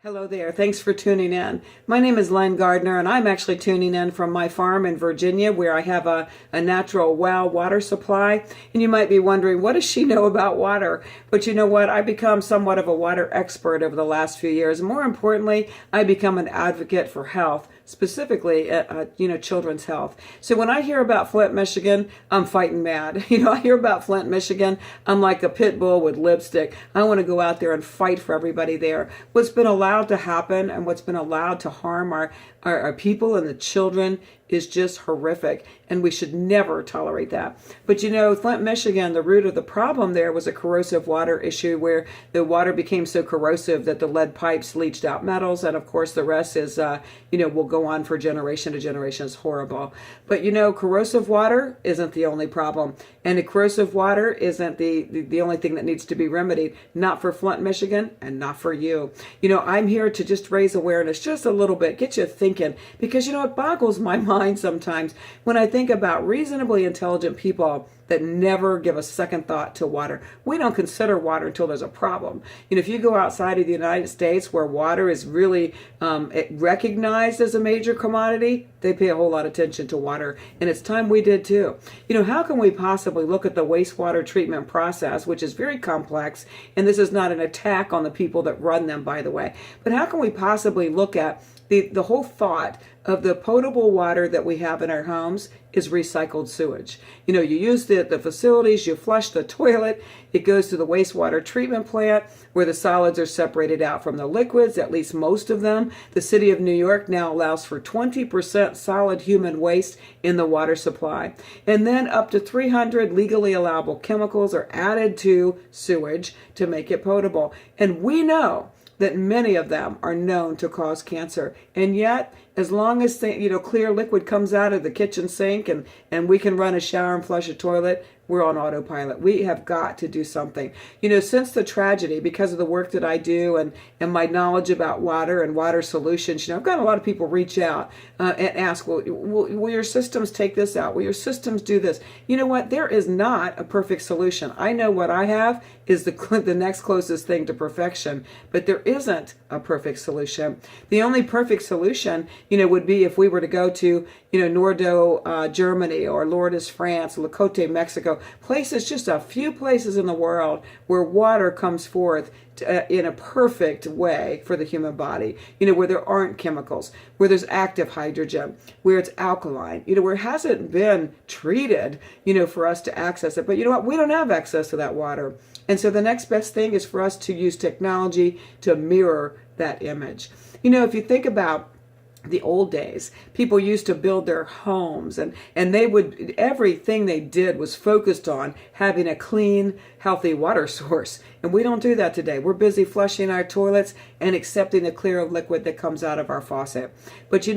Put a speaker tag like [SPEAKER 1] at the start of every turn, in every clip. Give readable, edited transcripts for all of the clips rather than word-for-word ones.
[SPEAKER 1] Hello there. Thanks for tuning in. My name is Lynn Gardner, and I'm actually tuning in from my farm in Virginia, where I have a natural well water supply. And you might be wondering, what does she know about water? But you know what? I've become somewhat of a water expert over the last few years. More importantly, I become an advocate for health, specifically, children's health. So when I hear about Flint, Michigan, I'm fighting mad. I hear about Flint, Michigan, I'm like a pit bull with lipstick. I want to go out there and fight for everybody there. What's been allowed to happen and what's been allowed to harm our people and the children is just horrific, and we should never tolerate that. But Flint, Michigan, the root of the problem there was a corrosive water issue where the water became so corrosive that the lead pipes leached out metals, and of course the rest is, will go on for generation to generation. It's horrible. But corrosive water isn't the only problem, and the corrosive water isn't the only thing that needs to be remedied, not for Flint, Michigan, and not for you. I'm here to just raise awareness just a little bit, get you thinking, because it boggles my mind sometimes when I think about reasonably intelligent people that never give a second thought to water. We don't consider water until there's a problem. If you go outside of the United States where water is really recognized as a major commodity, they pay a whole lot of attention to water, and it's time we did too. How can we possibly look at the wastewater treatment process, which is very complex, and this is not an attack on the people that run them, by the way, but how can we possibly look at the whole thought of the potable water that we have in our homes is recycled sewage. You use the facilities, you flush the toilet, it goes to the wastewater treatment plant where the solids are separated out from the liquids, at least most of them. The city of New York now allows for 20% solid human waste in the water supply. And then up to 300 legally allowable chemicals are added to sewage to make it potable. And we know that many of them are known to cause cancer. And yet, as long as clear liquid comes out of the kitchen sink and we can run a shower and flush a toilet, we're on autopilot. We have got to do something. Since the tragedy, because of the work that I do and my knowledge about water and water solutions, I've got a lot of people reach out and ask, will your systems take this out? Will your systems do this? You know what? There is not a perfect solution. I know what I have is the next closest thing to perfection, but there isn't a perfect solution. The only perfect solution, would be if we were to go to, Nordo, Germany, or Lourdes, France, Locote, Mexico, places, just a few places in the world where water comes forth in a perfect way for the human body, where there aren't chemicals, where there's active hydrogen, where it's alkaline, where it hasn't been treated, for us to access it. But you know what? We don't have access to that water. And so the next best thing is for us to use technology to mirror that image. If you think about the old days, people used to build their homes and everything they did was focused on having a clean, healthy water source. And we don't do that today. We're busy flushing our toilets and accepting the clear liquid that comes out of our faucet. But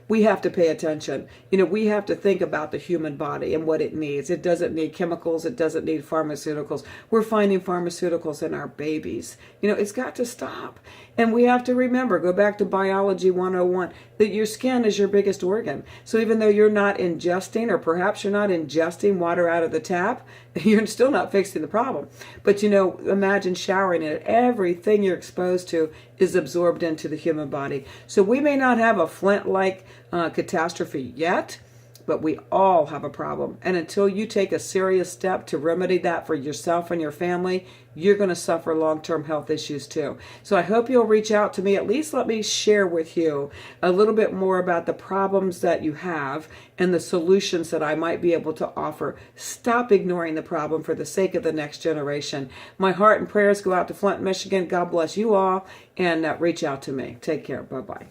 [SPEAKER 1] we have to pay attention. We have to think about the human body and what it needs. It doesn't need chemicals. It doesn't need pharmaceuticals. We're finding pharmaceuticals in our babies. It's got to stop. And we have to remember, go back to Biology 101, that your skin is your biggest organ. So even though you're not ingesting, or perhaps you're not ingesting water out of the tap, you're still not fixing the problem. But imagine showering in it. Everything you're exposed to is absorbed into the human body. So we may not have a Flint-like catastrophe yet, but we all have a problem. And until you take a serious step to remedy that for yourself and your family, you're going to suffer long-term health issues too. So I hope you'll reach out to me. At least let me share with you a little bit more about the problems that you have and the solutions that I might be able to offer. Stop ignoring the problem for the sake of the next generation. My heart and prayers go out to Flint, Michigan. God bless you all, and reach out to me. Take care. Bye-bye.